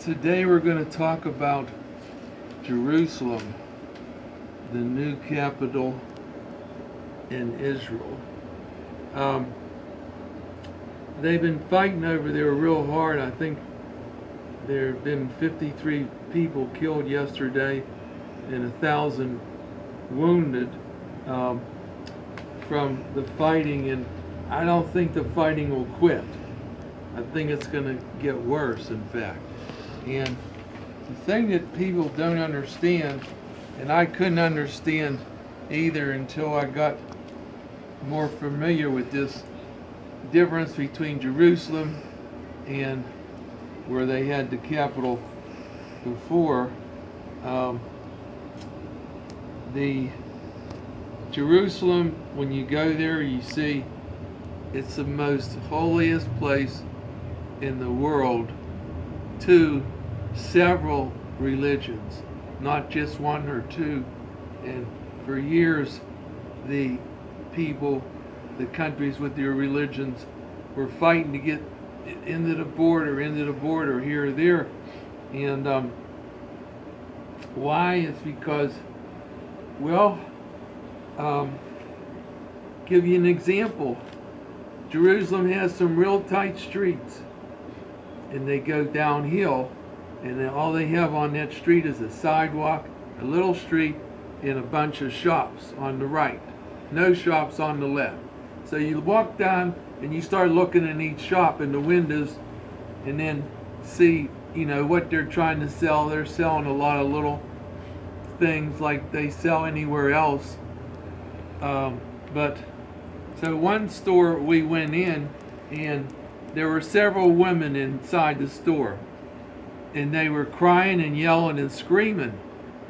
Today we're going to talk about Jerusalem, the new capital in Israel. They've been fighting over there real hard. I think there have been 53 people killed yesterday and 1,000 wounded from the fighting, and I don't think the fighting will quit. I think it's going to get worse, in fact. And the thing that people don't understand, and I couldn't understand either until I got more familiar with this difference between Jerusalem and where they had the capital before. The Jerusalem, when you go there, you see it's the most holiest place in the world to several religions, not just one or two. And for years, the people, the countries with their religions, were fighting to get into the border here or there. And why? It's because, give you an example. Jerusalem has some real tight streets, and they go downhill, and then all they have on that street is a sidewalk, a little street, and a bunch of shops on the right. No shops on the left. So you walk down and you start looking in each shop in the windows, and then see, what they're trying to sell. They're selling a lot of little things like they sell anywhere else. But so one store we went in, and there were several women inside the store, and they were crying and yelling and screaming,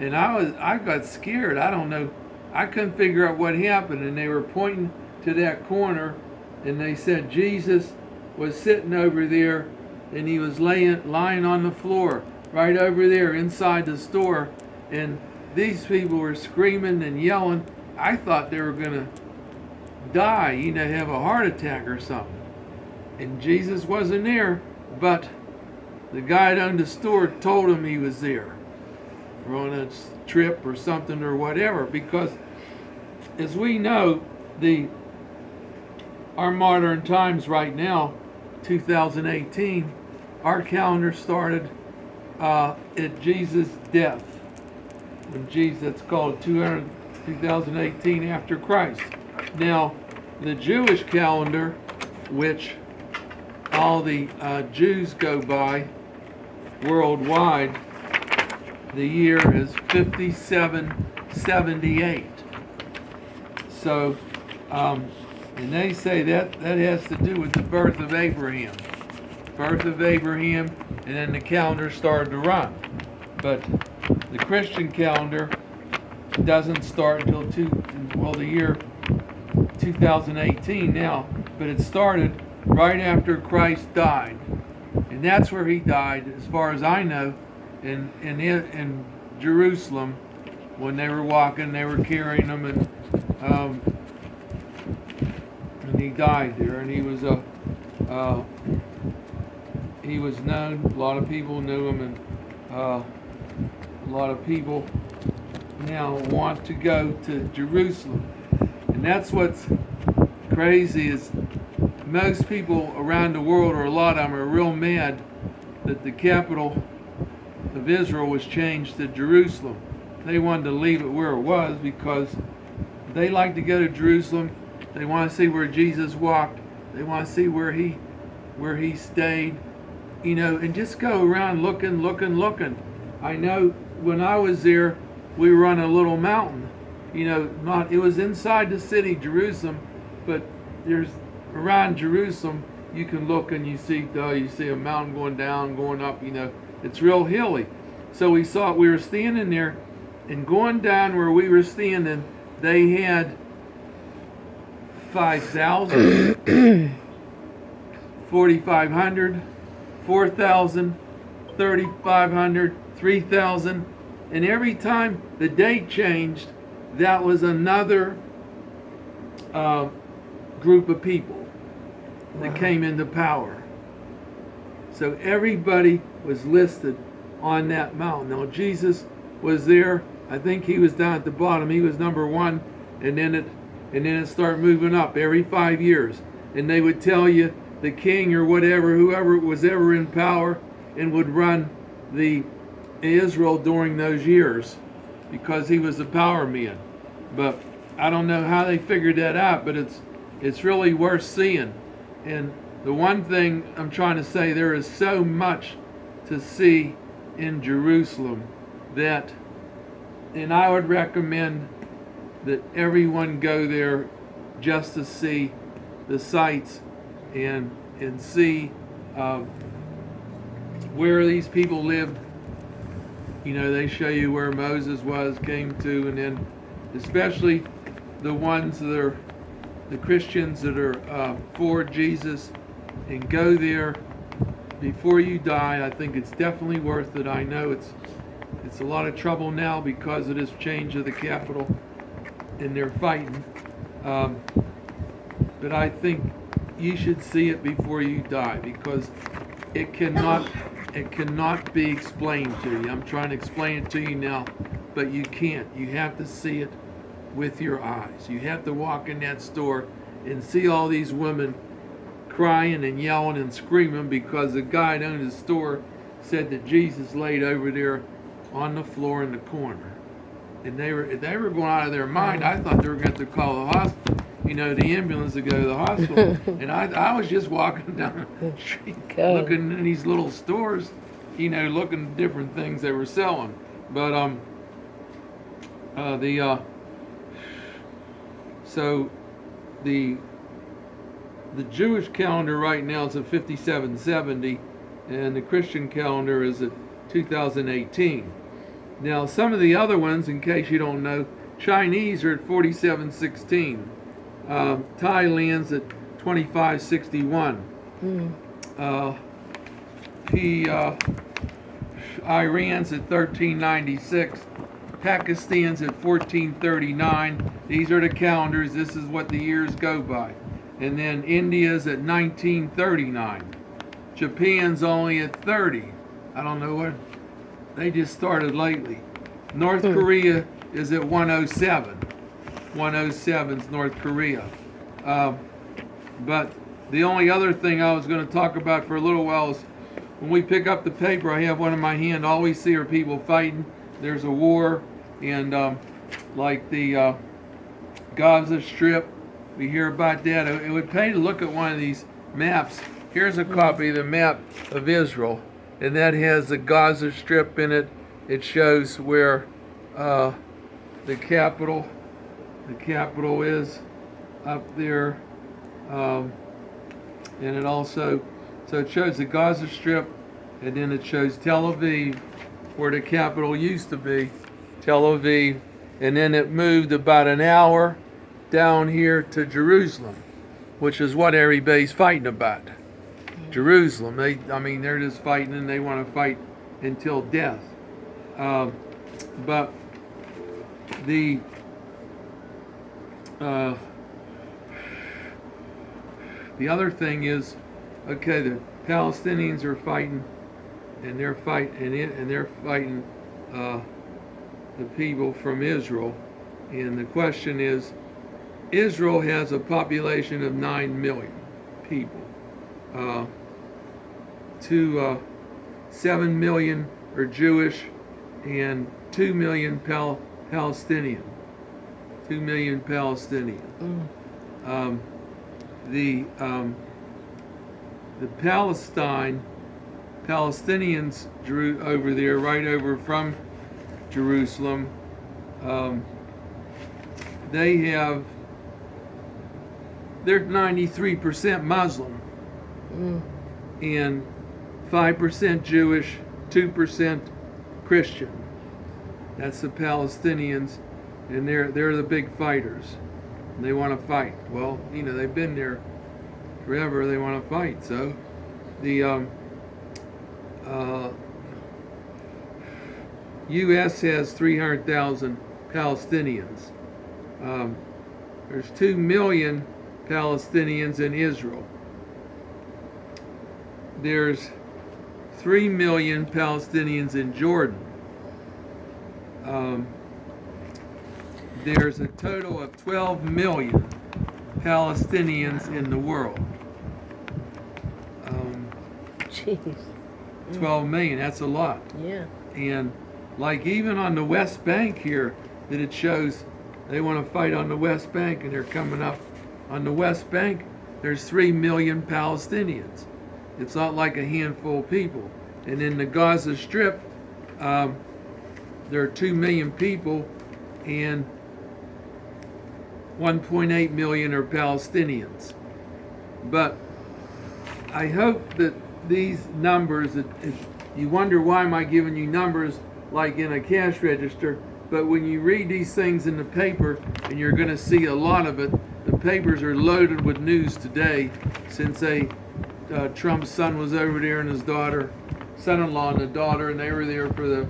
and I got scared. I don't know, I couldn't figure out what happened, and they were pointing to that corner, and they said Jesus was sitting over there, and he was lying on the floor right over there inside the store, and these people were screaming and yelling. I thought they were gonna die, have a heart attack or something. And Jesus wasn't there, but the guy that owned the store told him he was there, or on a trip or something or whatever. Because, as we know, our modern times right now, 2018, our calendar started at Jesus' death. When Jesus, it's called 2018 after Christ. Now, the Jewish calendar, which all the Jews go by worldwide, the year is 5778. So, and they say that has to do with the birth of Abraham. Birth of Abraham, and then the calendar started to run. But the Christian calendar doesn't start until the year 2018 now, but it started right after Christ died, and that's where he died, as far as I know, in Jerusalem. When they were walking, they were carrying him, and he died there. And he was known. A lot of people knew him, and a lot of people now want to go to Jerusalem. And that's what's crazy, is most people around the world, or a lot of them, are real mad that the capital of Israel was changed to Jerusalem. They wanted to leave it where it was because they like to go to Jerusalem. They want to see where Jesus walked. They want to see where he stayed, and just go around looking. I know when I was there, we were on a little mountain. It was inside the city, Jerusalem, but there's around Jerusalem, you can look and you see a mountain going down, going up. It's real hilly. So we were standing there, and going down where we were standing, they had 5,000, 4,500, 4,000, 3,500, 3,000, and every time the date changed, that was another group of people that came into power. So everybody was listed on that mountain. Now Jesus was there. I think he was down at the bottom. He was number one, and then it started moving up every 5 years. And they would tell you the king or whatever, whoever was ever in power and would run the Israel during those years, because he was the power man. But I don't know how they figured that out, but it's really worth seeing. And the one thing I'm trying to say, there is so much to see in Jerusalem that, and I would recommend that everyone go there just to see the sights and see where these people lived. You know, they show you where Moses came to, and then especially the ones that are the Christians that are for Jesus, and go there before you die. I think it's definitely worth it. I know it's a lot of trouble now because of this change of the capital, and they're fighting. But I think you should see it before you die, because it cannot be explained to you. I'm trying to explain it to you now, but you can't. You have to see it with your eyes. You have to walk in that store and see all these women crying and yelling and screaming because the guy that owned the store said that Jesus laid over there on the floor in the corner. And they were going out of their mind. I thought they were going to call the hospital, the ambulance to go to the hospital. And I was just walking down the street looking in these little stores, looking at different things they were selling. But the Jewish calendar right now is at 5770, and the Christian calendar is at 2018. Now, some of the other ones, in case you don't know, Chinese are at 4716. Thailand's at 2561. Iran's at 1396. Pakistan's at 1439. These are the calendars. This is what the years go by. And then India's at 1939. Japan's only at 30. I don't know what. They just started lately. North Korea is at 107. 107's North Korea. But the only other thing I was going to talk about for a little while is when we pick up the paper, I have one in my hand. All we see are people fighting. There's a war, and like the Gaza Strip, we hear about that. It would pay to look at one of these maps. Here's a copy of the map of Israel, and that has the Gaza Strip in it. It shows where the capital is up there, and it also, so it shows the Gaza Strip, and then it shows Tel Aviv, where the capital used to be, Tel Aviv, and then it moved about an hour down here to Jerusalem, which is what everybody's fighting about. Jerusalem, they're just fighting, and they want to fight until death. But the other thing is, okay, the Palestinians are fighting, and they're fighting the people from Israel. And the question is, Israel has a population of 9 million people. 7 million are Jewish, and 2 million Palestinian. 2 million Palestinian. The Palestinians drew over there, right over from Jerusalem. They're 93% Muslim, and 5% Jewish, 2% Christian. That's the Palestinians, and they're the big fighters. And they want to fight. Well, they've been there forever. They want to fight. So the U.S. has 300,000 Palestinians. There's 2 million Palestinians in Israel. There's 3 million Palestinians in Jordan. There's a total of 12 million Palestinians in the world. Jeez. 12 million, that's a lot. Yeah. And like even on the West Bank here, that it shows they want to fight on the West Bank and they're coming up on the West Bank, there's 3 million Palestinians. It's not like a handful of people. And in the Gaza Strip, there are 2 million people and 1.8 million are Palestinians. But I hope that these numbers, you wonder why am I giving you numbers like in a cash register, but when you read these things in the paper, and you're going to see a lot of it, the papers are loaded with news today since Trump's son was over there and his daughter, son-in-law and the daughter, and they were there for the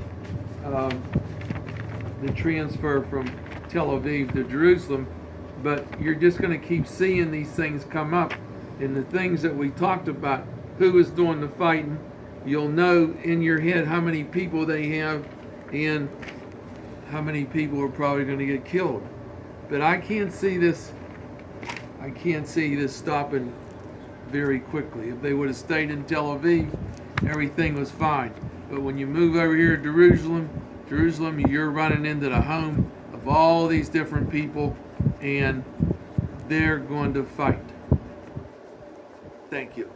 transfer from Tel Aviv to Jerusalem. But you're just going to keep seeing these things come up, and the things that we talked about, who is doing the fighting, you'll know in your head how many people they have and how many people are probably going to get killed. But I can't see this stopping very quickly. If they would have stayed in Tel Aviv, everything was fine. But when you move over here to Jerusalem, you're running into the home of all these different people, and they're going to fight. Thank you.